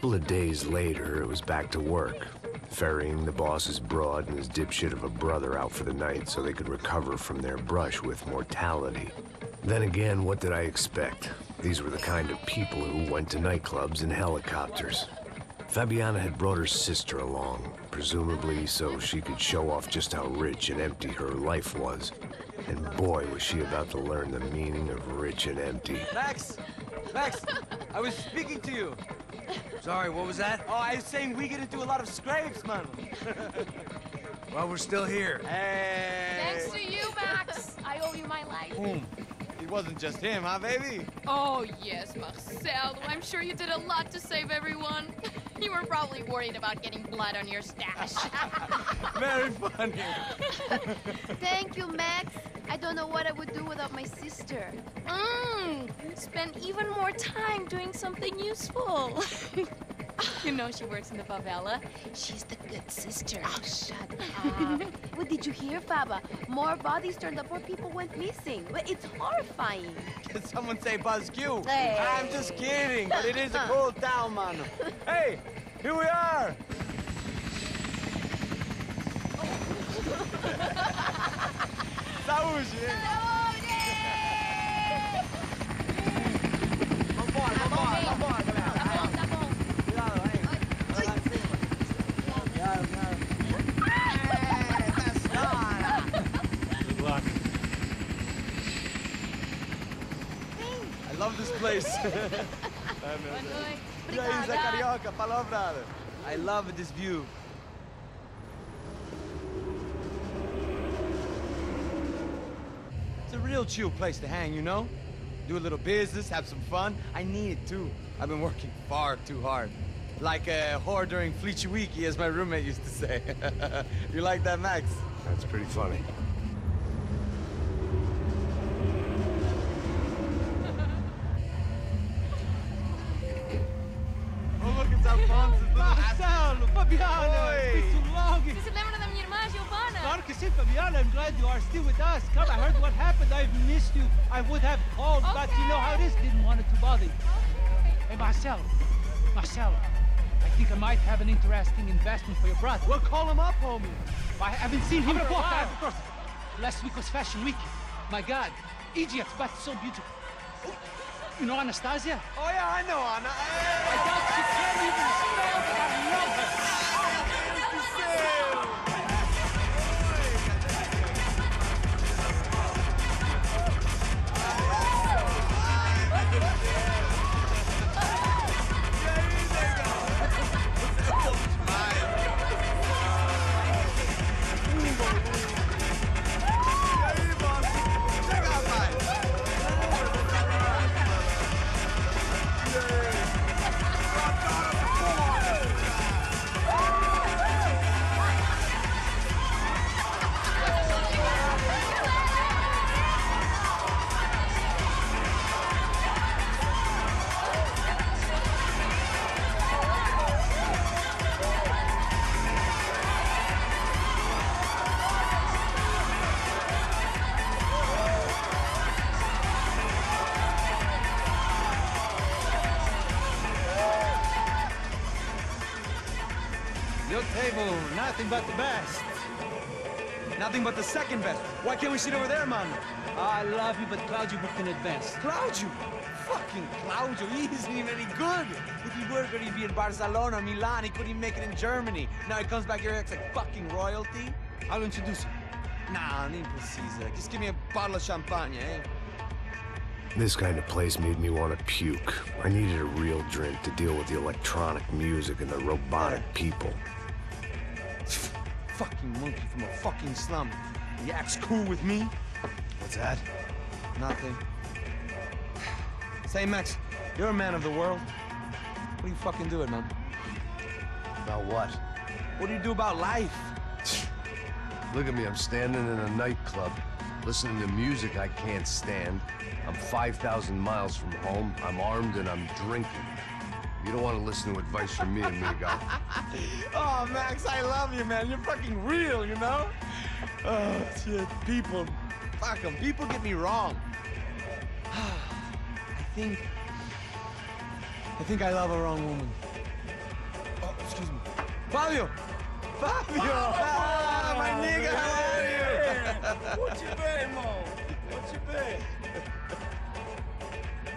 couple of days later, it was back to work, ferrying the boss's broad and his dipshit of a brother out for the night so they could recover from their brush with mortality. Then again, what did I expect? These were the kind of people who went to nightclubs in helicopters. Fabiana had brought her sister along, presumably so she could show off just how rich and empty her life was. And boy, was she about to learn the meaning of rich and empty. Max! Max! I was speaking to you. Sorry, what was that? Oh, I was saying we get to do a lot of scrapes, man. Well, we're still here. Hey! Thanks to you, Max. I owe you my life. Boom. It wasn't just him, huh, baby? Oh, yes, Marcel. I'm sure you did a lot to save everyone. You were probably worried about getting blood on your stash. Very funny. Thank you, Max. I don't know what I would do without my sister. Spend even more time doing something useful. You know she works in the favela. She's the good sister. Oh, shut up. What did you hear, Faba? More bodies turned up where people went missing. It's horrifying. Did someone say Buzz Q? Hey. I'm just kidding, but it is a cool town, man. Hey, here we are. Saúde! Vambora, vambora, vambora, galera. Tá bom. Cuidado, hein? Vai lá em cima. Cuidado, cuidado. Good luck. I love this place. E aí, Zé Carioca, falou, brother. I love this view. It's a real chill place to hang, you know? Do a little business, have some fun. I need it too. I've been working far too hard. Like a whore during Fleechy Weeky, as my roommate used to say. You like that, Max? That's pretty funny. Oh, look, it's Alfonso's little... Marcelo, Fabiana, Oi. it's been too long. Você se lembra da minha irmã, Giovanna? Claro que sim, Fabiana. I'm glad you are still with us. Come, I heard what happened. I've missed you. I would have called, but you know how it is. Didn't want it to bother you. Hey, Marcelo, I think I might have an interesting investment for your brother. Well, call him up, homie. I haven't seen him for a while. Last week was Fashion Week. My God, Egypt, but so beautiful. You know Anastasia? Oh, yeah, I know, Anna. I doubt she can't even spell, but I love her. Your table, nothing but the best. Nothing but the second best. Why can't we sit over there, man? I love you, but Claudio booked in advance. Claudio! Fucking Claudio, he isn't even any good. If he were good, he'd be in Barcelona, Milan. He couldn't even make it in Germany. Now he comes back here, acts like fucking royalty. I'll introduce you. Nah, impreciso. Just give me a bottle of champagne, eh? This kind of place made me want to puke. I needed a real drink to deal with the electronic music and the robotic people. Fucking monkey from a fucking slum. He acts cool with me. What's that? Nothing. Say, Max, you're a man of the world. What do you fucking do it, man? About what? What do you do about life? Look at me, I'm standing in a nightclub, listening to music I can't stand. I'm 5,000 miles from home, I'm armed, and I'm drinking. You don't want to listen to advice from me, amigo. Oh, Max, I love you, man. You're fucking real, you know? Oh, shit. People. Fuck them. People get me wrong. I think I love a wrong woman. Fabio! Fabio! Ah, my nigga, how are you? What you been, Mo? What you been?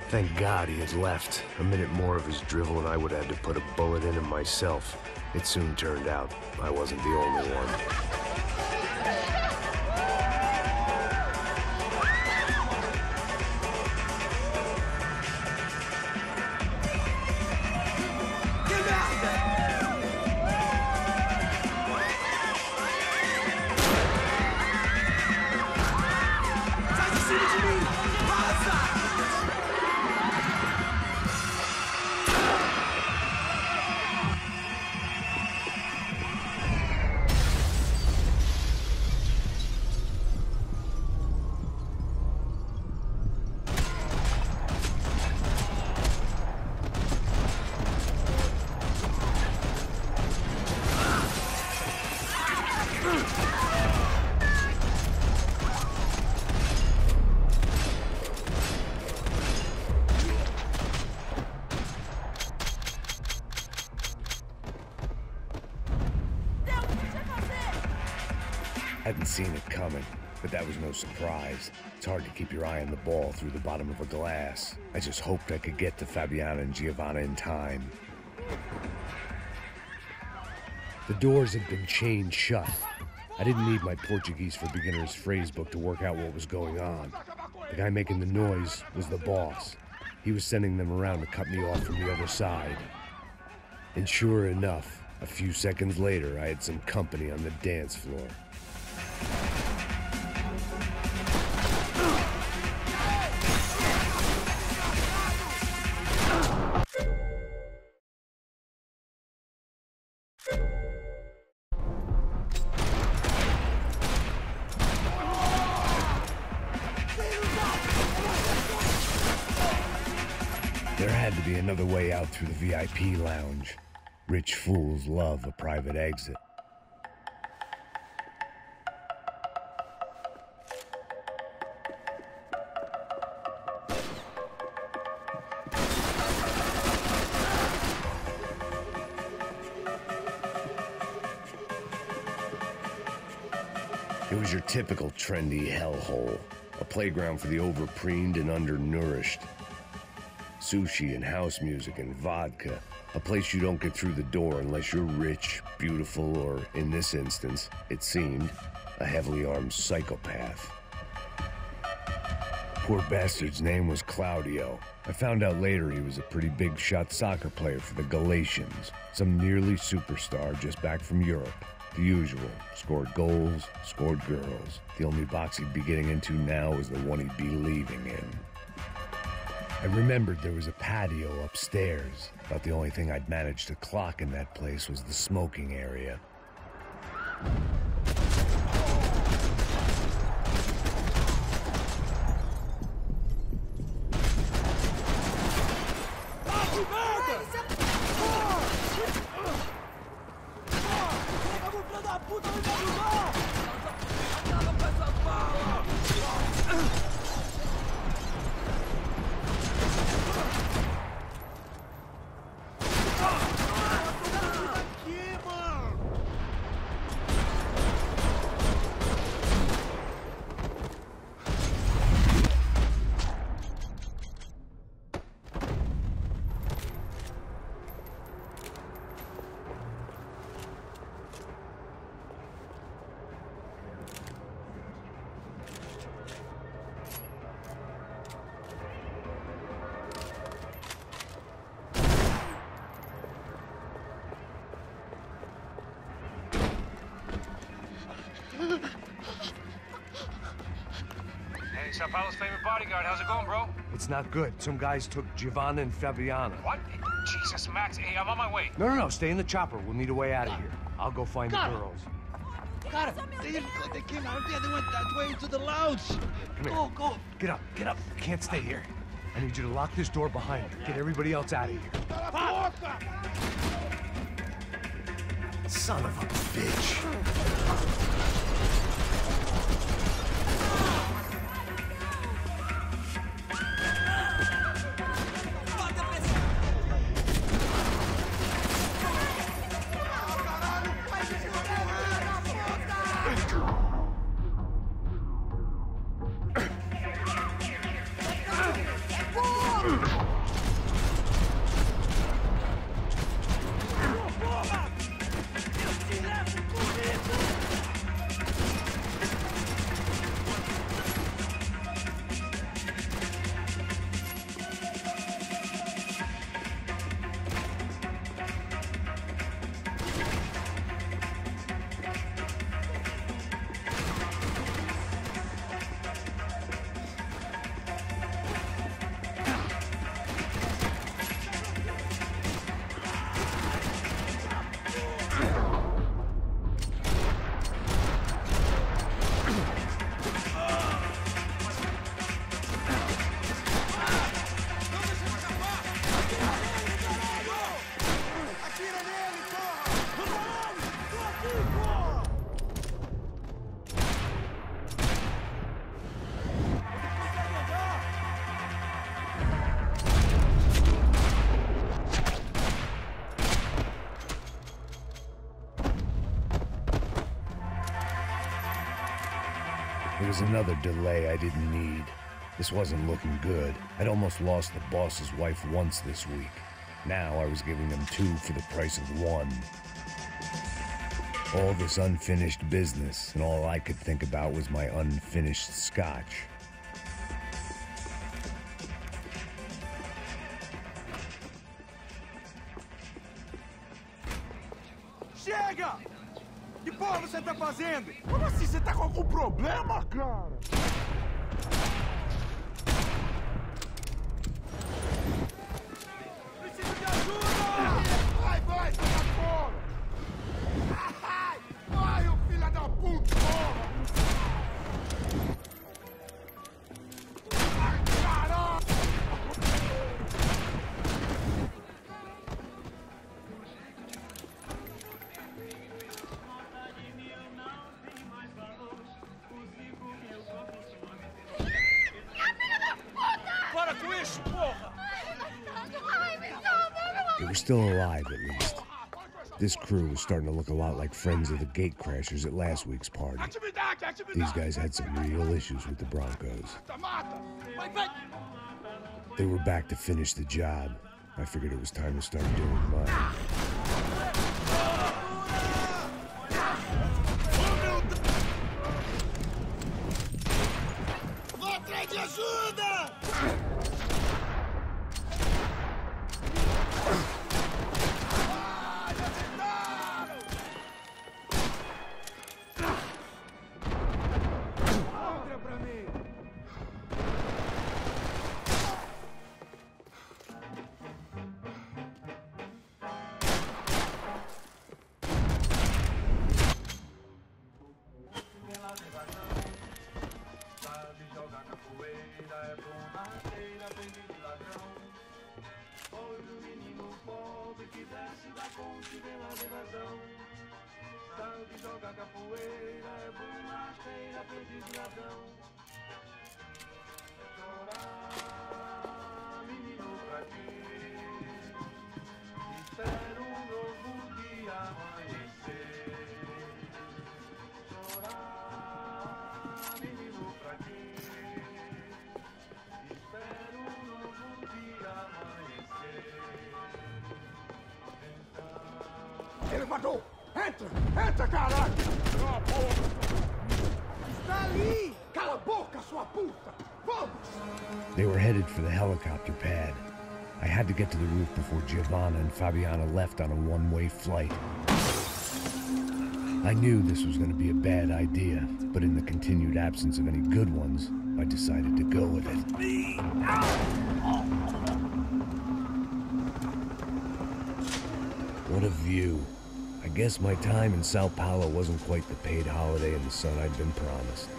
Thank God he had left. A minute more of his drivel and I would have had to put a bullet in him myself. It soon turned out I wasn't the only one. Hadn't seen it coming, but that was no surprise. It's hard to keep your eye on the ball through the bottom of a glass. I just hoped I could get to Fabiana and Giovanna in time. The doors had been chained shut. I didn't need my Portuguese for Beginners phrase book to work out what was going on. The guy making the noise was the boss. He was sending them around to cut me off from the other side. And sure enough, a few seconds later, I had some company on the dance floor. There had to be another way out through the VIP lounge. Rich fools love a private exit. It was your typical trendy hellhole, a playground for the overpreened and undernourished. Sushi and house music and vodka, a place you don't get through the door unless you're rich, beautiful, or, in this instance, it seemed, a heavily armed psychopath. Poor bastard's name was Claudio. I found out later he was a pretty big shot soccer player for the Galatians, some nearly superstar just back from Europe. The usual. Scored goals, scored girls. The only box he'd be getting into now was the one he'd be leaving in. I remembered there was a patio upstairs. About the only thing I'd managed to clock in that place was the smoking area. Sao Paulo's favorite bodyguard. How's it going, bro? It's not good. Some guys took Giovanna and Fabiana. What? Jesus, Max. Hey, I'm on my way. No. Stay in the chopper. We'll need a way out of here. I'll go find the girls. Got it. They came out there. They went that way into the lounge. Come here. Go. Get up. You can't stay here. I need you to lock this door behind you. Get everybody else out of here. Son of a bitch. It was another delay I didn't need. This wasn't looking good. I'd almost lost the boss's wife once this week. Now I was giving them 2 for the price of 1. All this unfinished business, and all I could think about was my unfinished scotch. Chega! Que porra você tá fazendo? Como assim? Você tá com algum problema, cara? Preciso de ajuda! Vai, vai, sai pra fora! Vai, ô filho da puta, porra! Ai, caralho! Para com isso, porra! They were still alive, at least. This crew was starting to look a lot like friends of the gatecrashers at last week's party. These guys had some real issues with the Broncos. They were back to finish the job. I figured it was time to start doing mine. Elevador! Entra! Entra, caralho! Cala a boca! Está ali! Cala a boca, sua puta! Vamos! They were headed for the helicopter pad. I had to get to the roof before Giovanna and Fabiana left on a one-way flight. I knew this was going to be a bad idea, but in the continued absence of any good ones, I decided to go with it. What a view. I guess my time in Sao Paulo wasn't quite the paid holiday in the sun I'd been promised.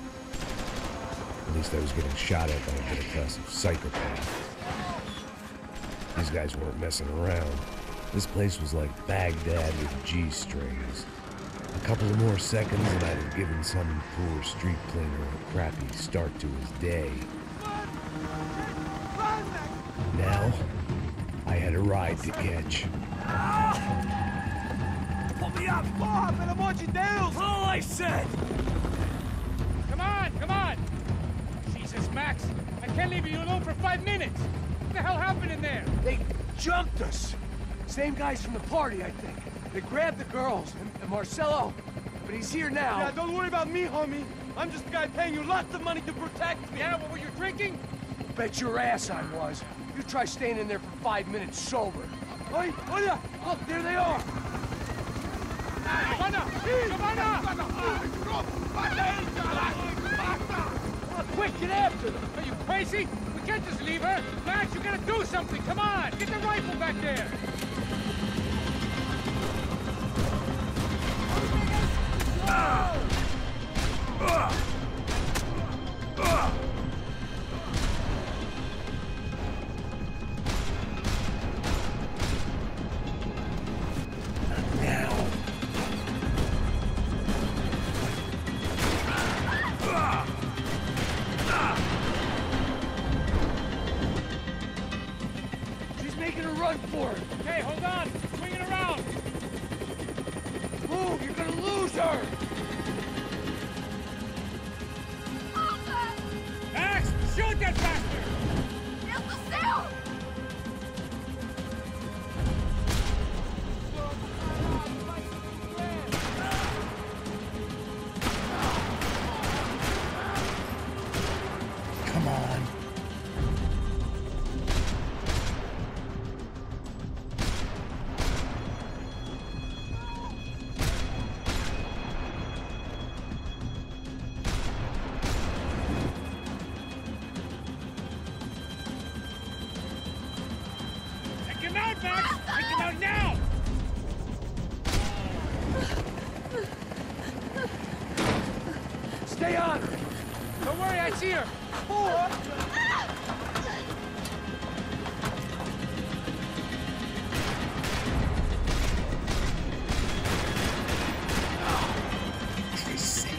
At least I was getting shot at by a middle-class psychopath. These guys weren't messing around. This place was like Baghdad with G-strings. A couple of more seconds and I'd have given some poor street cleaner a crappy start to his day. Now, I had a ride to catch. Pull me up! Porra, pelo amor de Deus! All I said! Come on, come on! Jesus, Max, I can't leave you alone for 5 minutes! What the hell happened in there? They jumped us! Same guys from the party, I think. They grabbed the girls, and Marcelo, but he's here now. Yeah, don't worry about me, homie. I'm just the guy paying you lots of money to protect me. Yeah, what were you drinking? Bet your ass I was. You try staying in there for 5 minutes sober. Oi, olha! Look, there they are! Giovanna! Giovanna! Quick, get after them! Are you crazy? We can't just leave her! Max, you gotta do something! Come on! Get the rifle back there! She's making a run for it! Okay, hold on! Swing it around! Move, you're gonna lose her! Shoot that bastard! Eu do céu! Come on. Take him out, Max! Take him out now! Stay on her. Don't worry, I see her. Pull her. For Christ's sake.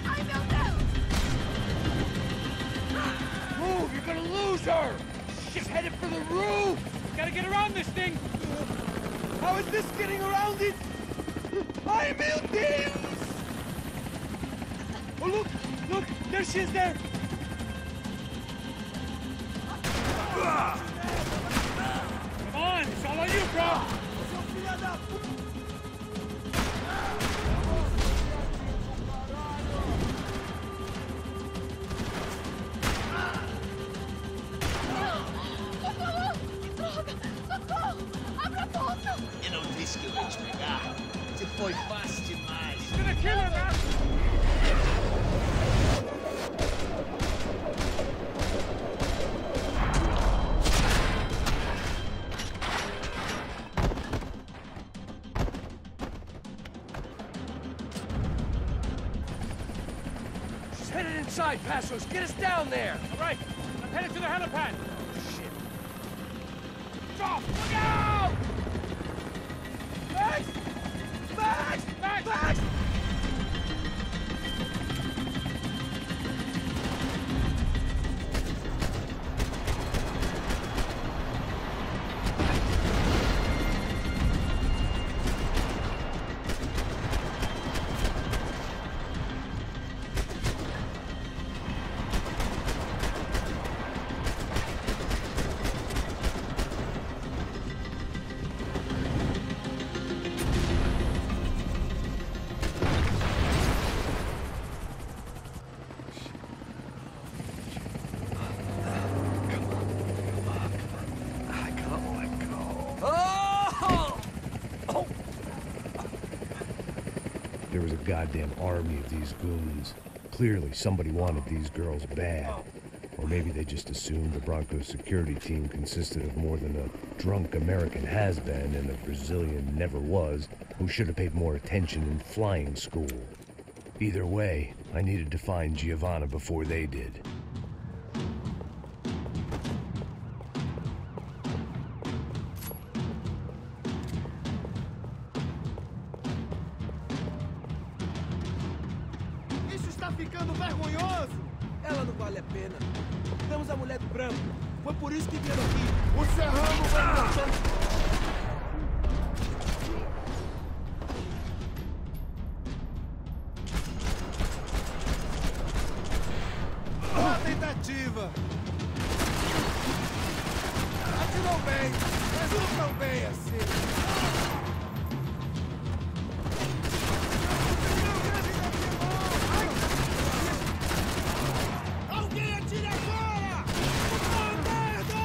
Ai, meu Deus! Move, you're gonna lose her. She's headed for the roof. Gotta get around this thing! How is this getting around it? Ay, meu Deus! Oh, look! Look! There she is there! Come on, it's all on you, bro! Socorro! Droga! Socorro! Abra a porta! Eu não disse que eu ia te pegar. Você foi fácil demais. He's gonna kill her, Max! She's headed inside, Passos. Get us down there. All right, I'm headed to the helipad. Shit. Stop! Look out! Max! Max! Max! Max! There was a goddamn army of these goons. Clearly, somebody wanted these girls bad. Or maybe they just assumed the Broncos security team consisted of more than a drunk American has-been and a Brazilian never-was who should have paid more attention in flying school. Either way, I needed to find Giovanna before they did. Isso está ficando vergonhoso! Ela não vale a pena. Temos a mulher do branco. Foi por isso que vieram aqui. O Serrano vai marchando. Boa tentativa! Atirou bem, mas não tão bem assim. Alguém atire agora! Oh, merda!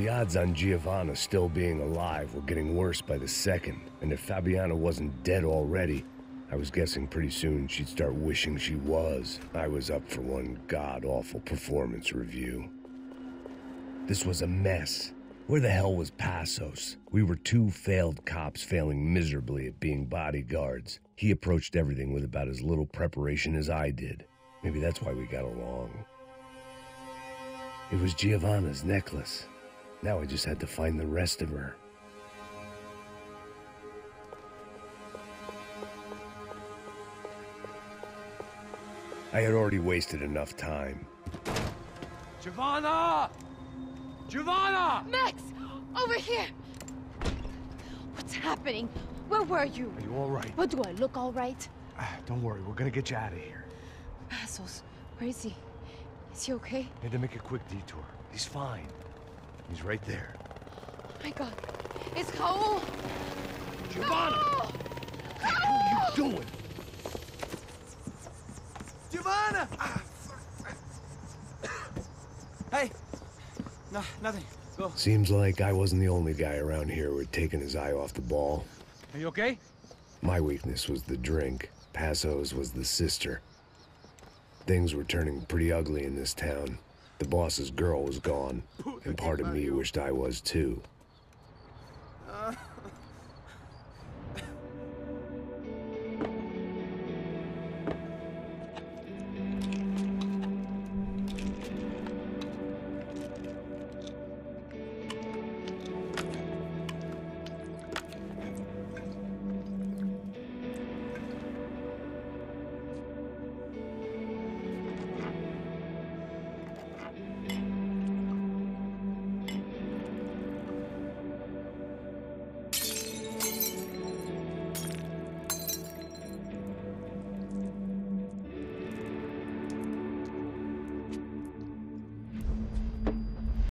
The odds on Giovanna still being alive were getting worse by the second, and if Fabiana wasn't dead already, I was guessing pretty soon she'd start wishing she was. I was up for one god-awful performance review. This was a mess. Where the hell was Passos? We were two failed cops failing miserably at being bodyguards. He approached everything with about as little preparation as I did. Maybe that's why we got along. It was Giovanna's necklace. Now I just had to find the rest of her. I had already wasted enough time. Giovanna! Giovanna! Max! Over here! What's happening? Where were you? Are you all right? What, do I look all right? Don't worry, we're gonna get you out of here. Passos, where is he? Is he okay? Had to make a quick detour. He's fine. He's right there. Oh my God. It's Raul! Giovanna! No! What the hell are you doing? Giovanna! Hey! No, nothing. Go. Seems like I wasn't the only guy around here who had taken his eye off the ball. Are you okay? My weakness was the drink. Passos was the sister. Things were turning pretty ugly in this town. The boss's girl was gone, and part of me wished I was too.